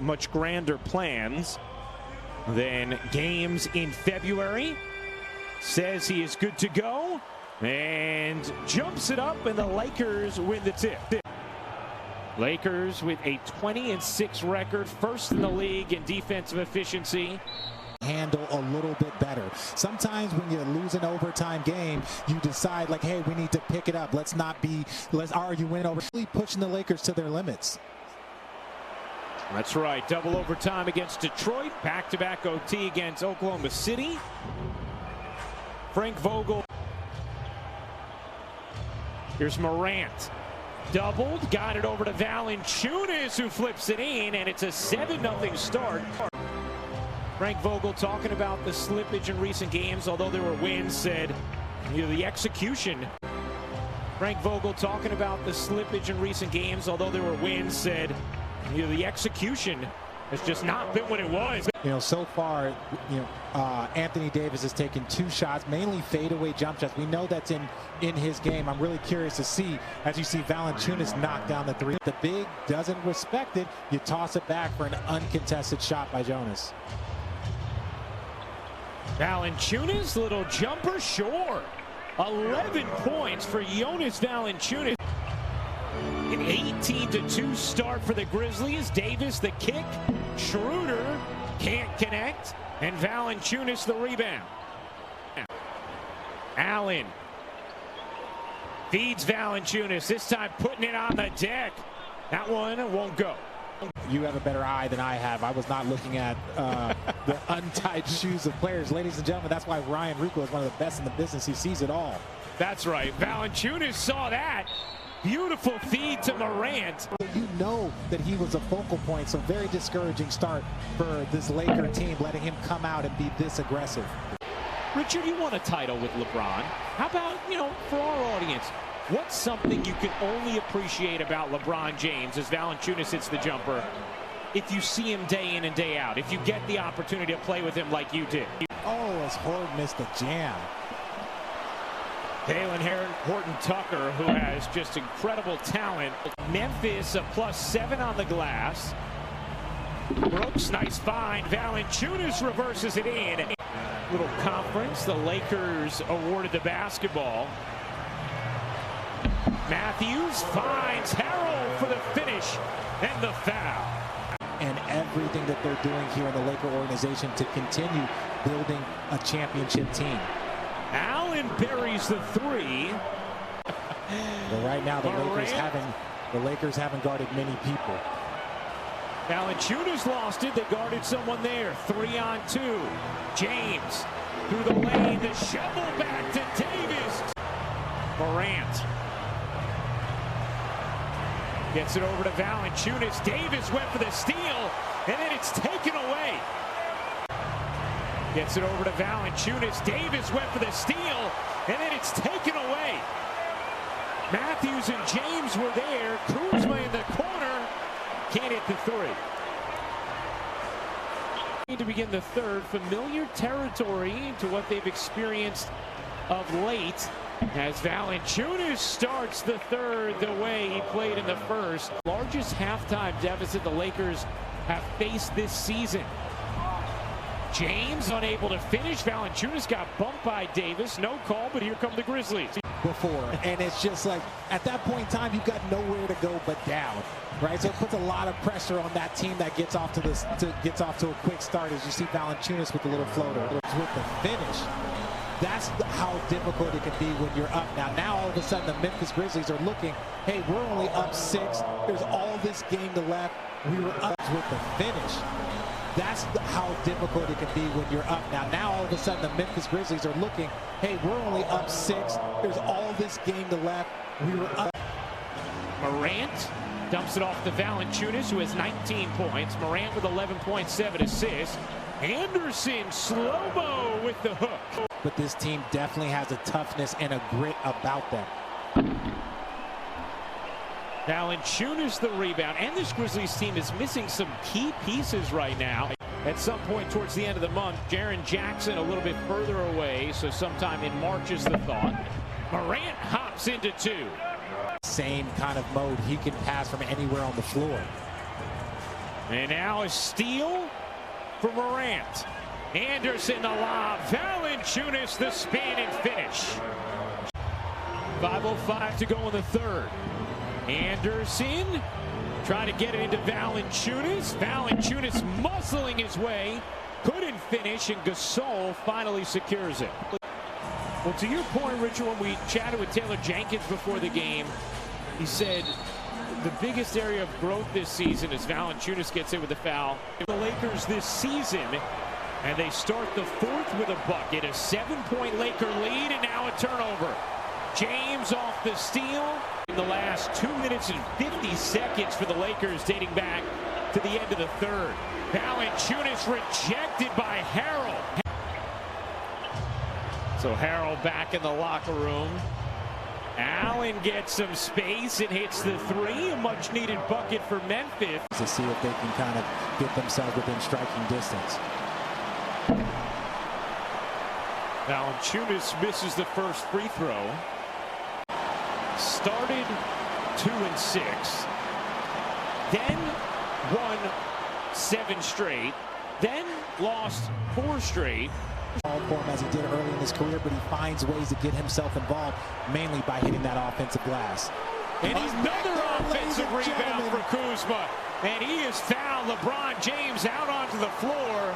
much grander plans than games in February. Says he is good to go and jumps it up, and the Lakers win the tip. Lakers with a 20-6 record, first in the league in defensive efficiency. Handle a little bit better. Sometimes when you lose an overtime game, you decide like, hey, we need to pick it up. Let's argue win over. Pushing the Lakers to their limits. That's right. Double overtime against Detroit. Back-to-back OT against Oklahoma City. Frank Vogel. Here's Morant. Doubled. Got it over to Valanciunas, who flips it in, and it's a 7-0 start. Frank Vogel talking about the slippage in recent games, although there were wins, said, the execution. Frank Vogel talking about the slippage in recent games, although there were wins, said, the execution has just not been what it was. So far, Anthony Davis has taken 2 shots, mainly fadeaway jump shots. We know that's in his game. I'm really curious to see, as you see Valanciunas knock down the 3. If the big doesn't respect it, you toss it back for an uncontested shot by Jonas. Valanciunas, little jumper, sure. 11 points for Jonas Valanciunas. An 18-2 start for the Grizzlies. Davis the kick. Schroeder can't connect. And Valanciunas the rebound. Allen feeds Valanciunas, this time putting it on the deck. That one won't go. You have a better eye than I have. I was not looking at the untied shoes of players. Ladies and gentlemen, that's why Ryan Ruocco is one of the best in the business. He sees it all. That's right. Valanciunas saw that. Beautiful feed to Morant. You know that he was a focal point, so very discouraging start for this Laker team, letting him come out and be this aggressive. Richard, you won a title with LeBron. How about, for our audience, what's something you can only appreciate about LeBron James as Valanciunas hits the jumper if you see him day in and day out, if you get the opportunity to play with him like you did? Oh, as Horde missed the jam. Taylor Horton-Tucker, who has just incredible talent. Memphis a +7 on the glass. Brooks, nice find. Valanciunas reverses it in. Little conference. The Lakers awarded the basketball. Matthews finds Harrell for the finish and the foul. And everything that they're doing here in the Laker organization to continue building a championship team. Allen buries the 3. But right now the Lakers haven't guarded many people. Valanciunas lost it. They guarded someone there. 3-on-2. James through the lane. The shovel back to Davis. Morant gets it over to Valanciunas. Davis went for the steal, and then it's taken away. Gets it over to Valanciunas. Davis went for the steal, and then it's taken away. Matthews and James were there. Kuzma in the corner. Can't hit the 3. To begin the third, familiar territory to what they've experienced of late, as Valanciunas starts the third the way he played in the first. Largest halftime deficit the Lakers have faced this season. James unable to finish. Valanciunas got bumped by Davis. No call, but here come the Grizzlies. Before, and it's just like, at that point in time, you've got nowhere to go but down, right? So it puts a lot of pressure on that team that gets off to a quick start, as you see Valanciunas with the little floater. With the finish, that's how difficult it can be when you're up. Now all of a sudden the Memphis Grizzlies are looking, hey, we're only up 6. There's all this game to left. We were up with the finish. That's how difficult it can be when you're up. Now all of a sudden the Memphis Grizzlies are looking, hey, we're only up 6. There's all this game to left. We were up. Morant dumps it off to Valanciunas, who has 19 points. Morant with 11.7 assists. Anderson, slow-mo with the hook. But this team definitely has a toughness and a grit about them. Valanciunas the rebound, and this Grizzlies team is missing some key pieces right now. At some point towards the end of the month, Jaren Jackson a little bit further away, so sometime in March is the thought. Morant hops into 2. Same kind of mode. He can pass from anywhere on the floor. And now a steal for Morant. Anderson the lob. Valanciunas the spin and finish. 5:05 to go in the third. Anderson trying to get it into Valanciunas. Valanciunas muscling his way. Couldn't finish, and Gasol finally secures it. Well, to your point, Richard, when we chatted with Taylor Jenkins before the game, he said the biggest area of growth this season is Valanciunas gets in with a foul. The Lakers this season, and they start the fourth with a bucket. A 7-point Laker lead, and now a turnover. James off the steal in the last 2 minutes and 50 seconds for the Lakers, dating back to the end of the third. Valanciunas rejected by Harrell. So Harrell back in the locker room. Allen gets some space and hits the three. A much needed bucket for Memphis. To see if they can kind of get themselves within striking distance. Valanciunas misses the first free throw. Started 2-6. Then won 7 straight. Then lost 4 straight. For him as he did early in his career, but he finds ways to get himself involved, mainly by hitting that offensive glass. And another offensive rebound for Kuzma. And he has fouled LeBron James out onto the floor.